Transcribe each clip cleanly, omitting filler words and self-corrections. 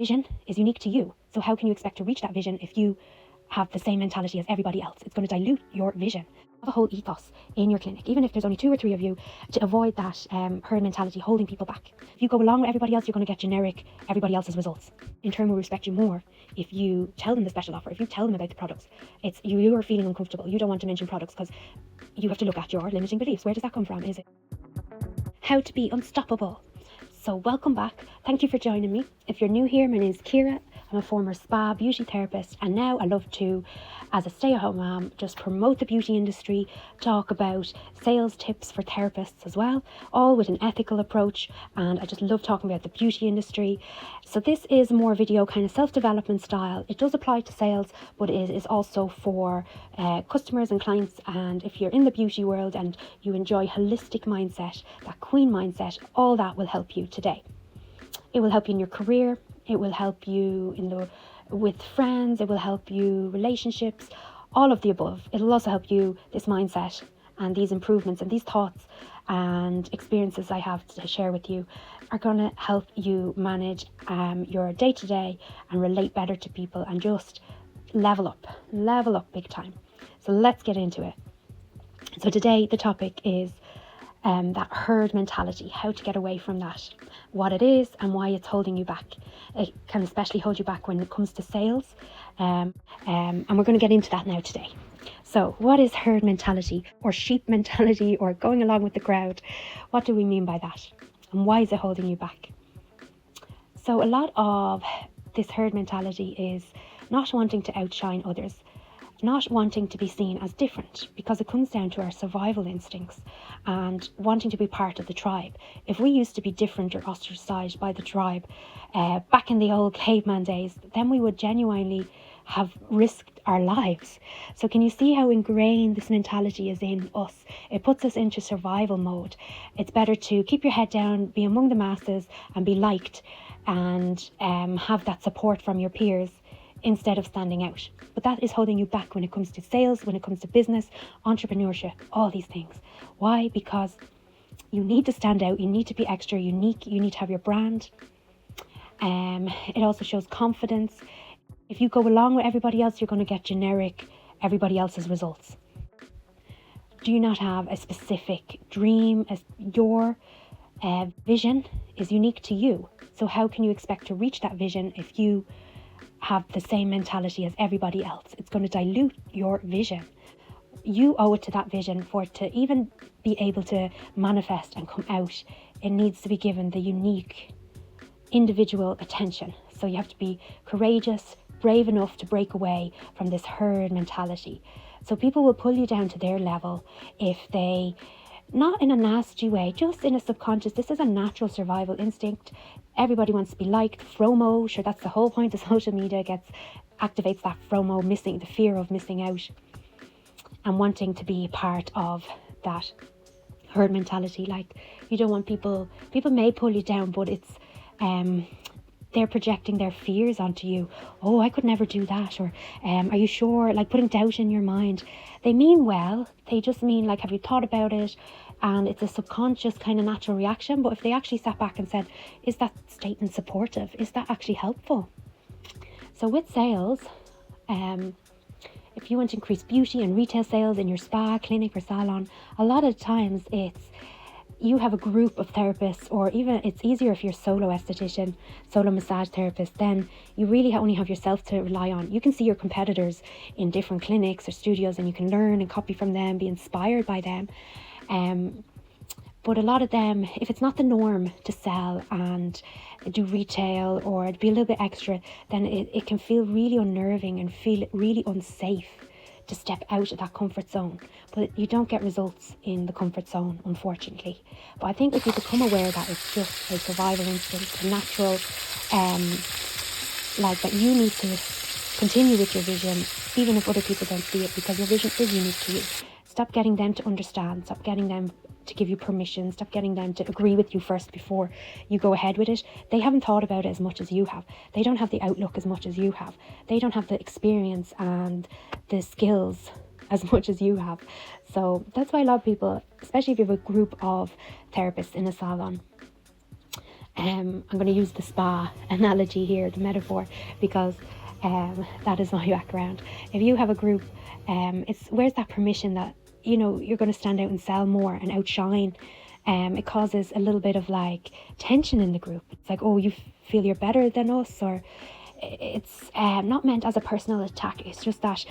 Vision is unique to you. So how can you expect to reach that vision if you have the same mentality as everybody else? It's going to dilute your vision. Have a whole ethos in your clinic, even if there's only 2 or 3 of you, to avoid that herd mentality holding people back. If you go along with everybody else, you're going to get generic, everybody else's results. In turn, will respect you more if you tell them the special offer, if you tell them about the products. It's you are feeling uncomfortable. You don't want to mention products because you have to look at your limiting beliefs. Where does that come from? Is it how to be unstoppable? So welcome back. Thank you for joining me. If you're new here, my name is Ciara. I'm a former spa beauty therapist, and now I love to, as a stay-at-home mom, just promote the beauty industry, talk about sales tips for therapists as well, all with an ethical approach. And I just love talking about the beauty industry. So this is more video kind of self-development style. It does apply to sales, but it is also for customers and clients. And if you're in the beauty world and you enjoy holistic mindset, that queen mindset, all that will help you today. It will help you in your career. It will help you with friends. It will help you relationships, all of the above. It'll also help you, this mindset and these improvements and these thoughts and experiences I have to share with you are going to help you manage your day-to-day and relate better to people and just level up big time. So let's get into it. So today the topic is that herd mentality, how to get away from that, what it is and why it's holding you back. It can especially hold you back when it comes to sales, and we're going to get into that now today. So what is herd mentality or sheep mentality or going along with the crowd? What do we mean by that, and why is it holding you back? So a lot of this herd mentality is not wanting to outshine others, not wanting to be seen as different, because it comes down to our survival instincts and wanting to be part of the tribe. If we used to be different or ostracized by the tribe back in the old caveman days, then we would genuinely have risked our lives. So can you see how ingrained this mentality is in us? It puts us into survival mode. It's better to keep your head down, be among the masses and be liked and have that support from your peers instead of standing out. But that is holding you back when it comes to sales, when it comes to business, entrepreneurship, all these things. Why? Because you need to stand out, you need to be extra unique, you need to have your brand. It also shows confidence. If you go along with everybody else, you're going to get generic, everybody else's results. Do you not have a specific dream? As your vision is unique to you. So how can you expect to reach that vision if you have the same mentality as everybody else? It's going to dilute your vision. You owe it to that vision for it to even be able to manifest and come out. It needs to be given the unique individual attention. So you have to be courageous, brave enough to break away from this herd mentality. So people will pull you down to their level if they, not in a nasty way, just in a subconscious, this is a natural survival instinct. Everybody wants to be liked. FOMO, sure, that's the whole point of social media, activates that FOMO, the fear of missing out and wanting to be part of that herd mentality. Like, you don't want people may pull you down, but it's they're projecting their fears onto you. Oh, I could never do that. Or are you sure? Like, putting doubt in your mind. They mean well. They just mean, like, have you thought about it? And it's a subconscious kind of natural reaction. But if they actually sat back and said, is that statement supportive? Is that actually helpful? So with sales, if you want to increase beauty and retail sales in your spa, clinic or salon, a lot of times it's you have a group of therapists, or even it's easier if you're solo esthetician, solo massage therapist, then you really only have yourself to rely on. You can see your competitors in different clinics or studios and you can learn and copy from them, be inspired by them. But a lot of them, if it's not the norm to sell and do retail or be a little bit extra, then it can feel really unnerving and feel really unsafe to step out of that comfort zone. But you don't get results in the comfort zone, unfortunately. But I think if you become aware that it's just a survival instinct, a natural, like that you need to continue with your vision, even if other people don't see it, because your vision is unique to you. Stop getting them to understand, stop getting them to give you permission, stop getting them to agree with you first before you go ahead with it. They haven't thought about it as much as you have. They don't have the outlook as much as you have. They don't have the experience and the skills as much as you have. So that's why a lot of people, especially if you have a group of therapists in a salon, I'm going to use the spa analogy here, the metaphor, because that is my background. If you have a group, where's that permission that, you know, you're going to stand out and sell more and outshine. It causes a little bit of like tension in the group. It's like, oh, you feel you're better than us, or it's not meant as a personal attack. It's just that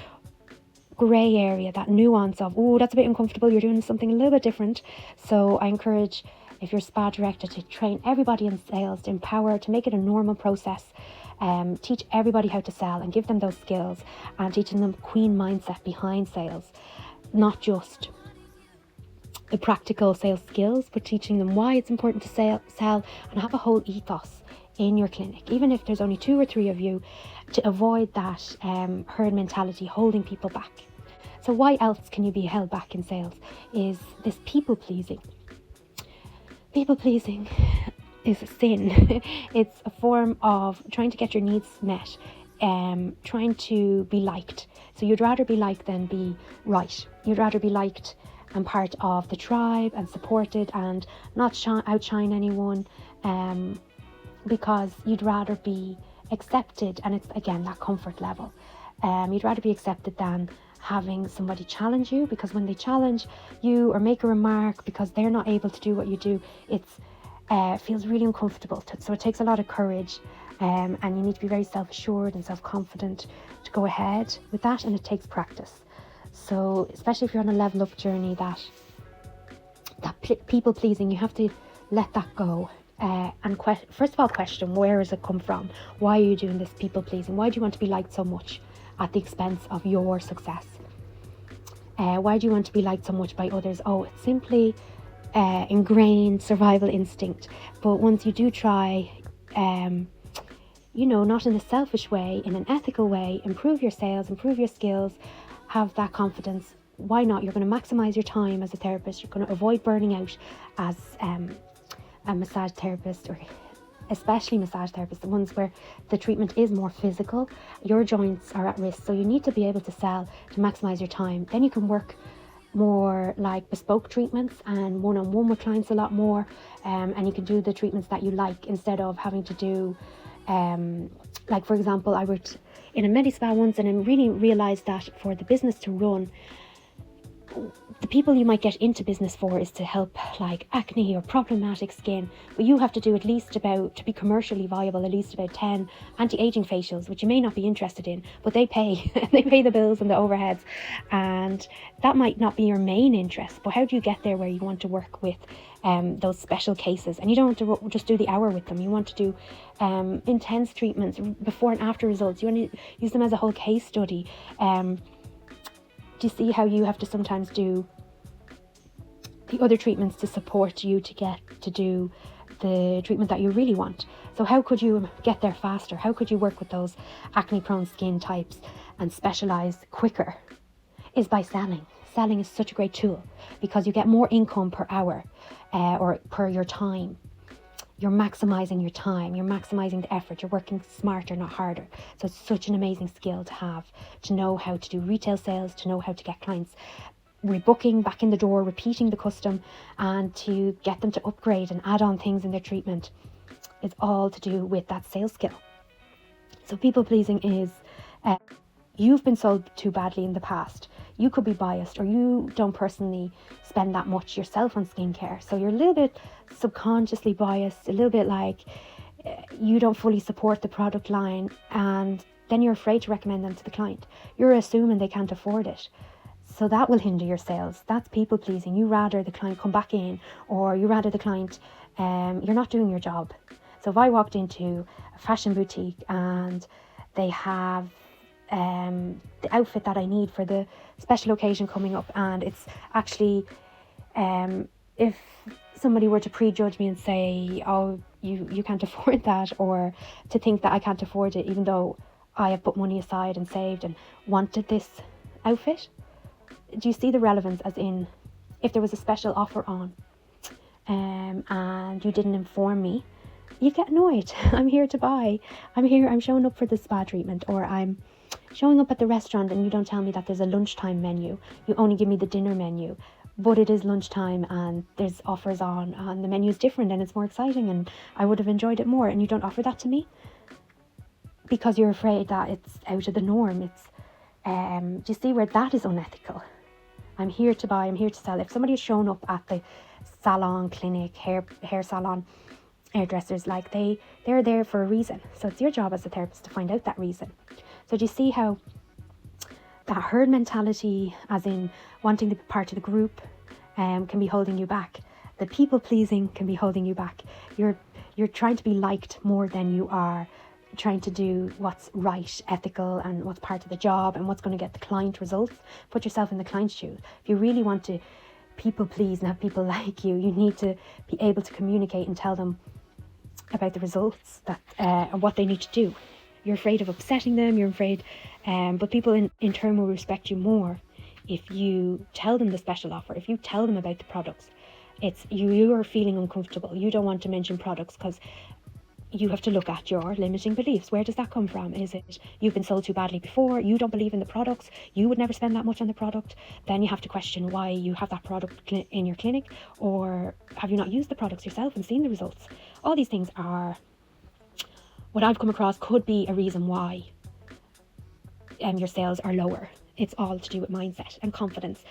grey area, that nuance of, oh, that's a bit uncomfortable, you're doing something a little bit different. So I encourage, if you're spa director, to train everybody in sales, to empower, to make it a normal process. Teach everybody how to sell and give them those skills, and teaching them queen mindset behind sales, not just the practical sales skills, but teaching them why it's important to sell and have a whole ethos in your clinic, even if there's only 2 or 3 of you, to avoid that herd mentality holding people back. So why else can you be held back in sales is this people pleasing. People pleasing is a sin. It's a form of trying to get your needs met, trying to be liked. So you'd rather be liked than be right. You'd rather be liked and part of the tribe and supported and not outshine anyone, because you'd rather be accepted. And it's, again, that comfort level. You'd rather be accepted than having somebody challenge you, because when they challenge you or make a remark because they're not able to do what you do, it's feels really uncomfortable. So it takes a lot of courage, and you need to be very self-assured and self-confident to go ahead with that, and it takes practice. So especially if you're on a level up journey, that people pleasing, you have to let that go, and first of all question, where does it come from? Why are you doing this people pleasing? Why do you want to be liked so much at the expense of your success? Why do you want to be liked so much by others? Oh, it's simply ingrained survival instinct. But once you do try, not in a selfish way, in an ethical way, improve your sales, improve your skills, have that confidence, why not? You're going to maximize your time as a therapist. You're going to avoid burning out as a massage therapist, or especially massage therapists, the ones where the treatment is more physical. Your joints are at risk, so you need to be able to sell to maximize your time. Then you can work more like bespoke treatments and one-on-one with clients a lot more, and you can do the treatments that you like, instead of having to do like, for example, I worked in a medi-spa once, and I really realized that for the business to run, the people you might get into business for is to help like acne or problematic skin, but you have to do at least about, to be commercially viable, at least about 10 anti-aging facials, which you may not be interested in, but they pay they pay the bills and the overheads, and that might not be your main interest. But how do you get there where you want to work with those special cases, and you don't want to just do the hour with them? You want to do intense treatments, before and after results. You want to use them as a whole case study. Do you see how you have to sometimes do the other treatments to support you to get to do the treatment that you really want? So how could you get there faster? How could you work with those acne prone skin types and specialize quicker? Is by selling. Selling is such a great tool, because you get more income per hour, or per your time. You're maximizing your time, you're maximizing the effort, you're working smarter, not harder. So it's such an amazing skill to have, to know how to do retail sales, to know how to get clients rebooking back in the door, repeating the custom, and to get them to upgrade and add on things in their treatment. It's all to do with that sales skill. So people pleasing is, you've been sold too badly in the past. You could be biased, or you don't personally spend that much yourself on skincare. So you're a little bit subconsciously biased, a little bit like you don't fully support the product line, and then you're afraid to recommend them to the client. You're assuming they can't afford it. So that will hinder your sales. That's people pleasing. You rather the client come back in, or you rather the client, you're not doing your job. So if I walked into a fashion boutique and they have the outfit that I need for the special occasion coming up, and it's actually, if somebody were to prejudge me and say, oh, you can't afford that, or to think that I can't afford it, even though I have put money aside and saved and wanted this outfit. Do you see the relevance? As in, if there was a special offer on, and you didn't inform me, you get annoyed. I'm here to buy. I'm showing up for the spa treatment, or I'm showing up at the restaurant and you don't tell me that there's a lunchtime menu. You only give me the dinner menu. but it is lunchtime and there's offers on and the menu is different and it's more exciting and I would have enjoyed it more, and you don't offer that to me because you're afraid that it's out of the norm. It's do you see where that is unethical? I'm here to buy, I'm here to sell. If somebody has shown up at the salon, clinic, hair salon, hairdressers, like they're there for a reason. So it's your job as a therapist to find out that reason. So do you see how that herd mentality, as in wanting to be part of the group, can be holding you back? The people pleasing can be holding you back. You're trying to be liked more than you are trying to do what's right, ethical, and what's part of the job and what's going to get the client results. Put yourself in the client's shoes. If you really want to people please and have people like you, you need to be able to communicate and tell them about the results that and what they need to do. You're afraid of upsetting them, you're afraid, but people in turn will respect you more if you tell them the special offer, if you tell them about the products. It's you are feeling uncomfortable. You don't want to mention products because you have to look at your limiting beliefs. Where does that come from? Is it you've been sold too badly before? You don't believe in the products? You would never spend that much on the product? Then you have to question why you have that product in your clinic, or have you not used the products yourself and seen the results? All these things are what I've come across could be a reason why your sales are lower. It's all to do with mindset and confidence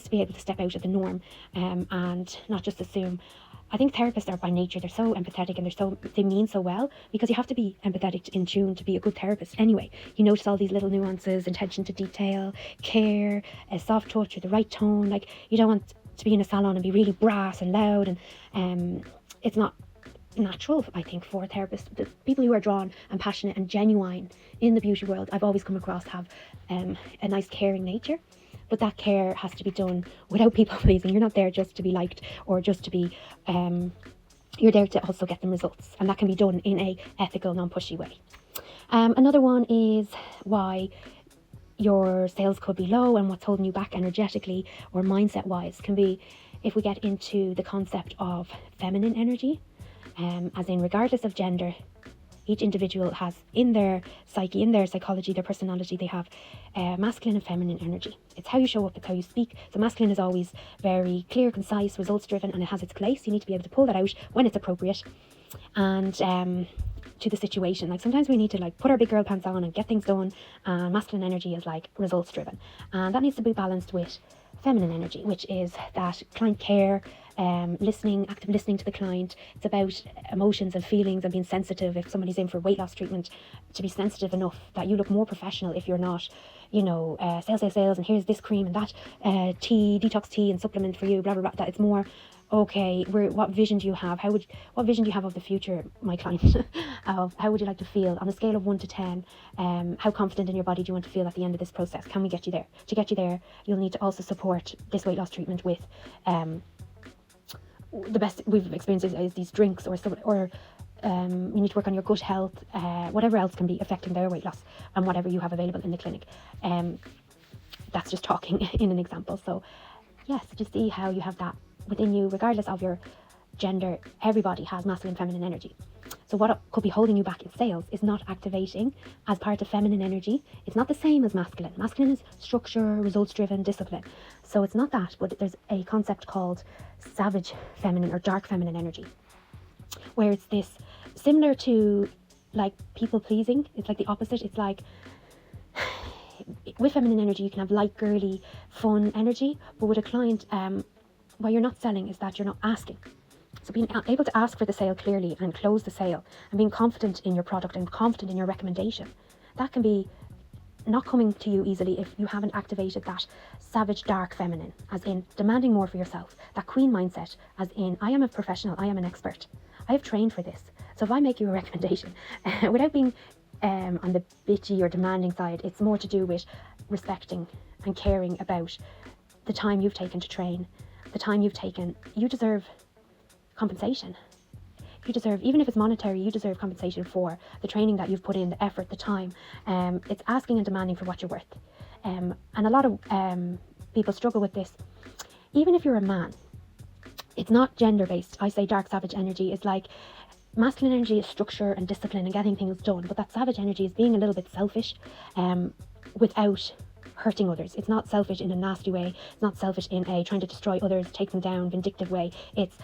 to be able to step out of the norm and not just assume. I think therapists are by nature, they're so empathetic and they mean so well, because you have to be empathetic in tune to be a good therapist anyway. You notice all these little nuances, attention to detail, care, a soft touch or the right tone. Like, you don't want to be in a salon and be really brass and loud, and it's not natural, I think, for therapists. The people who are drawn and passionate and genuine in the beauty world, I've always come across, have a nice caring nature. But that care has to be done without people pleasing. You're not there just to be liked or just to be you're there to also get them results, and that can be done in a ethical, non-pushy way. Another one is why your sales could be low and what's holding you back energetically or mindset wise can be if we get into the concept of feminine energy, as in, regardless of gender, each individual has in their psyche, in their psychology, their personality, they have masculine and feminine energy. It's how you show up, it's how you speak. So masculine is always very clear, concise, results driven, and it has its place. You need to be able to pull that out when it's appropriate and to the situation. Like, sometimes we need to put our big girl pants on and get things done, and masculine energy is results driven, and that needs to be balanced with feminine energy, which is that client care, active listening to the client. It's about emotions and feelings and being sensitive. If somebody's in for weight loss treatment, to be sensitive enough that you look more professional. If you're not, sales, and here's this cream and that detox tea and supplement for you, blah blah blah. That it's more, okay, what vision do you have? What vision do you have of the future, my client? Of how would you like to feel on a scale of 1 to 10? How confident in your body do you want to feel at the end of this process? Can we get you there? To get you there, you'll need to also support this weight loss treatment with the best we've experienced is these drinks, or you need to work on your gut health, whatever else can be affecting their weight loss, and whatever you have available in the clinic. That's just talking in an example. So yes, just see how you have that within you, regardless of your gender. Everybody has masculine, feminine energy. So what could be holding you back in sales is not activating as part of feminine energy. It's not the same as masculine. Masculine is structure, results driven, discipline. So it's not that, but there's a concept called savage feminine or dark feminine energy, where it's this similar to people pleasing. It's like the opposite. It's like, with feminine energy you can have light, girly, fun energy, but with a client, what you're not selling is that you're not asking. So being able to ask for the sale clearly and close the sale, and being confident in your product and confident in your recommendation, that can be not coming to you easily if you haven't activated that savage dark feminine, as in demanding more for yourself, that queen mindset, as in, I am a professional, I am an expert, I have trained for this. So if I make you a recommendation without being on the bitchy or demanding side, it's more to do with respecting and caring about the time you've taken to train, the time you've taken. You deserve compensation. You deserve, even if it's monetary, you deserve compensation for the training that you've put in, the effort, the time. It's asking and demanding for what you're worth. And a lot of people struggle with this. Even if you're a man, it's not gender based. I say dark savage energy is like, masculine energy is structure and discipline and getting things done, but that savage energy is being a little bit selfish without hurting others. It's not selfish in a nasty way. It's not selfish in a trying to destroy others, take them down, vindictive way. It's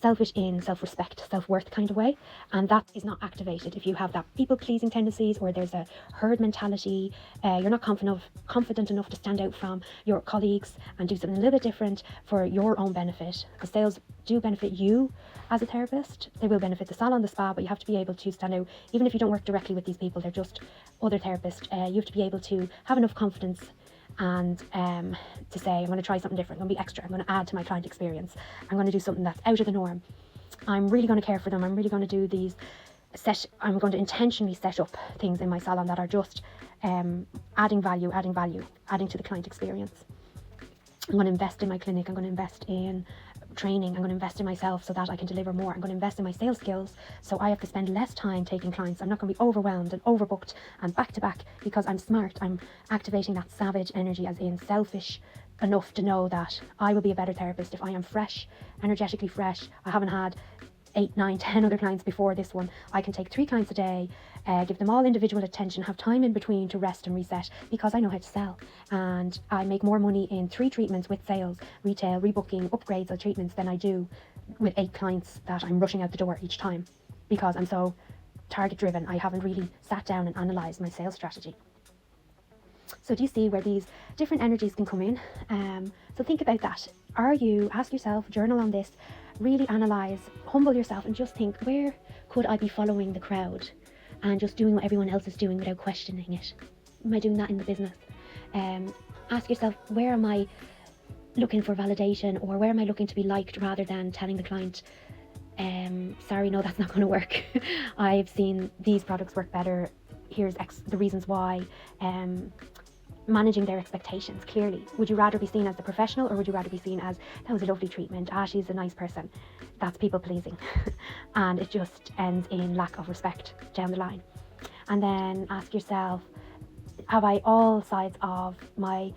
selfish in self-respect, self-worth kind of way, and that is not activated if you have that people-pleasing tendencies, or there's a herd mentality. You're not confident enough to stand out from your colleagues and do something a little bit different for your own benefit, because sales do benefit you as a therapist. They will benefit the salon, the spa, but you have to be able to stand out. Even if you don't work directly with these people, they're just other therapists, you have to be able to have enough confidence and to say, I'm going to try something different, I'm going to be extra, I'm going to add to my client experience, I'm going to do something that's out of the norm, I'm really going to care for them, I'm really going to do these I'm going to intentionally set up things in my salon that are just adding value, adding to the client experience. I'm going to invest in my clinic, I'm going to invest in training, I'm going to invest in myself so that I can deliver more. I'm going to invest in my sales skills so I have to spend less time taking clients. I'm not going to be overwhelmed and overbooked and back to back because I'm smart. I'm activating that savage energy, as in selfish enough to know that I will be a better therapist if I am fresh, energetically fresh. I haven't had 8, 9, 10 other clients before this one. I can take 3 clients a day, give them all individual attention, have time in between to rest and reset, because I know how to sell, and I make more money in 3 treatments with sales, retail, rebooking, upgrades of treatments than I do with 8 clients that I'm rushing out the door each time, because I'm so target driven. I haven't really sat down and analysed my sales strategy. So do you see where these different energies can come in? So think about that. Ask yourself, journal on this, really analyse, humble yourself, and just think, where could I be following the crowd and just doing what everyone else is doing without questioning it? Am I doing that in the business? Ask yourself, where am I looking for validation, or where am I looking to be liked rather than telling the client, sorry, no, that's not going to work. I've seen these products work better. Here's the reasons why. Managing their expectations clearly. Would you rather be seen as the professional, or would you rather be seen as, that was a lovely treatment, she's a nice person? That's people pleasing. And it just ends in lack of respect down the line. And then ask yourself, have I all sides of my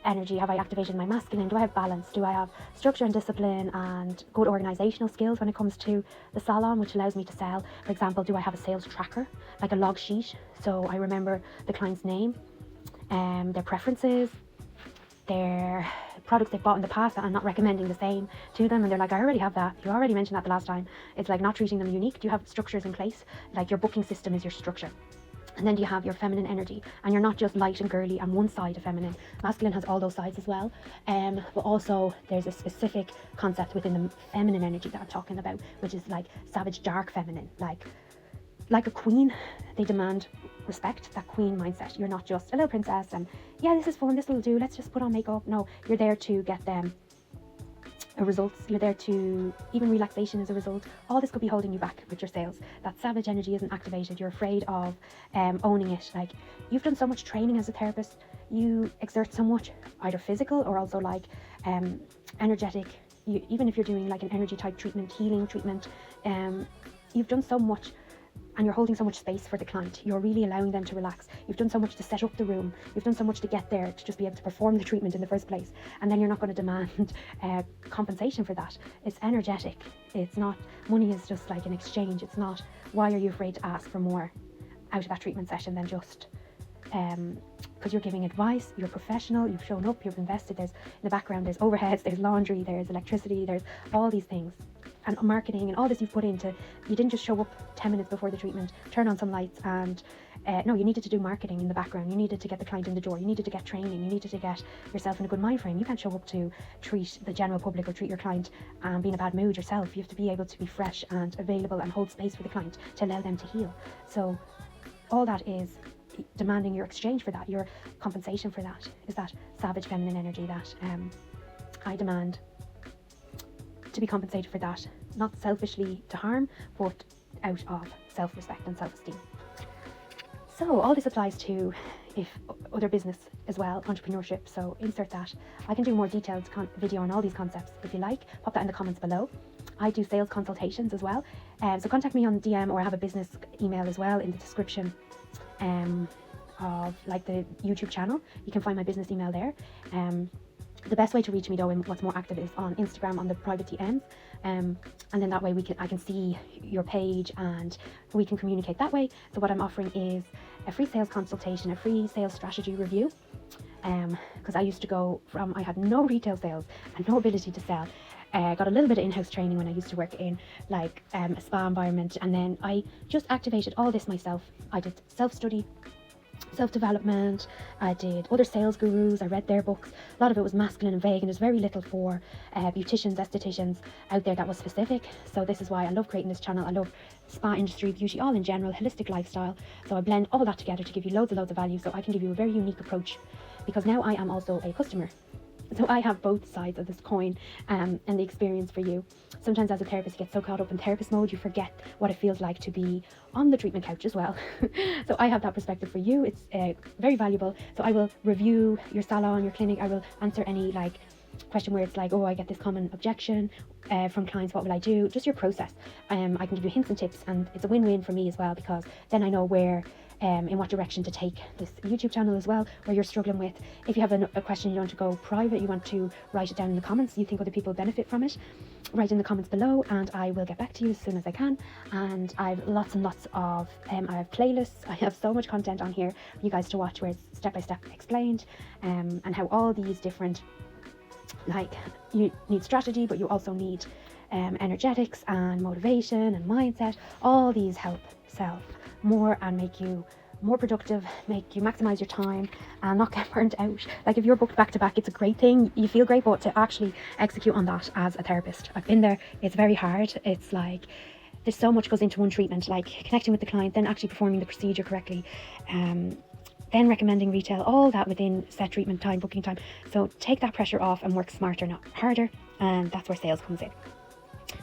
energy? Have I activated my masculine? Do I have balance? Do I have structure and discipline and good organizational skills when it comes to the salon, which allows me to sell? For example, do I have a sales tracker, like a log sheet, so I remember the client's name, their preferences, their products they've bought in the past that I'm not recommending the same to them, and they're like, I already have that, you already mentioned that the last time. It's like not treating them unique. Do you have structures in place? Like your booking system is your structure. And then do you have your feminine energy, and you're not just light and girly and one side of feminine. Masculine has all those sides as well, but also there's a specific concept within the feminine energy that I'm talking about, which is like savage dark feminine, like a queen. They demand respect, that queen mindset. You're not just a little princess and, yeah, this is fun, this will do, let's just put on makeup. No, you're there to get them a result. You're there to, even relaxation is a result. All this could be holding you back with your sales. That savage energy isn't activated. You're afraid of owning it. Like, you've done so much training as a therapist, you exert so much, either physical or also like energetic. Even if you're doing like an energy type treatment, healing treatment, you've done so much, and you're holding so much space for the client. You're really allowing them to relax. You've done so much to set up the room. You've done so much to get there to just be able to perform the treatment in the first place. And then you're not going to demand compensation for that. It's energetic. It's not, money is just like an exchange. It's not, why are you afraid to ask for more out of that treatment session than just because you're giving advice, you're professional, you've shown up, you've invested. There's, in the background, there's overheads, there's laundry, there's electricity, there's all these things, and marketing, and all this you've put into. You didn't just show up 10 minutes before the treatment, turn on some lights, and no, you needed to do marketing in the background. You needed to get the client in the door. You needed to get training. You needed to get yourself in a good mind frame. You can't show up to treat the general public or treat your client and be in a bad mood yourself. You have to be able to be fresh and available and hold space for the client to allow them to heal. So all that is demanding your exchange for that, your compensation for that, is that savage feminine energy that I demand to be compensated for that, not selfishly to harm, but out of self-respect and self-esteem. So all this applies to if other business as well, entrepreneurship, so insert that. I can do more detailed video on all these concepts if you like. Pop that in the comments below. I do sales consultations as well, so contact me on DM, or I have a business email as well in the description of like the YouTube channel. You can find my business email there. The best way to reach me though, and what's more active, is on Instagram on the private DMs, and then that way I can see your page and we can communicate that way. So what I'm offering is a free sales consultation, a free sales strategy review, because I used to go from, I had no retail sales and no ability to sell. Got a little bit of in-house training when I used to work in like a spa environment, and then I just activated all this myself. I did self-study, self-development, I did other sales gurus, I read their books. A lot of it was masculine and vague, and there's very little for beauticians, estheticians out there that was specific. So this is why I love creating this channel. I love spa industry, beauty, all in general, holistic lifestyle. So I blend all that together to give you loads of value, so I can give you a very unique approach, because now I am also a customer. So I have both sides of this coin, and the experience for you. Sometimes as a therapist, you get so caught up in therapist mode, you forget what it feels like to be on the treatment couch as well. So I have that perspective for you. It's very valuable. So I will review your salon, your clinic. I will answer any like question where it's like, oh, I get this common objection from clients, what will I do? Just your process. I can give you hints and tips, and it's a win-win for me as well, because then I know where in what direction to take this YouTube channel as well, where you're struggling with. If you have a question you want to go private, you want to write it down in the comments, you think other people benefit from it, write in the comments below and I will get back to you as soon as I can. And I've lots and lots of I have playlists. I have so much content on here for you guys to watch, where it's step by step explained, and how all these different, like, you need strategy, but you also need energetics and motivation and mindset. All these help sell more and make you more productive, make you maximize your time and not get burnt out. Like, if you're booked back to back, it's a great thing, you feel great, but to actually execute on that as a therapist, I've been there, it's very hard. It's like there's so much goes into one treatment, like connecting with the client, then actually performing the procedure correctly, then recommending retail, all that within set treatment time, booking time. So take that pressure off and work smarter, not harder, and that's where sales comes in.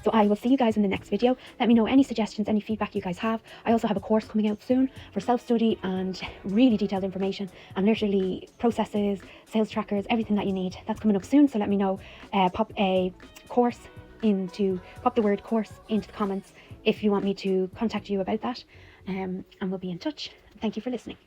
So I will see you guys in the next video. Let me know any suggestions, any feedback you guys have. I also have a course coming out soon for self-study and really detailed information and literally processes, sales trackers, everything that you need. That's coming up soon, so let me know. Pop the word course into the comments if you want me to contact you about that, and we'll be in touch. Thank you for listening.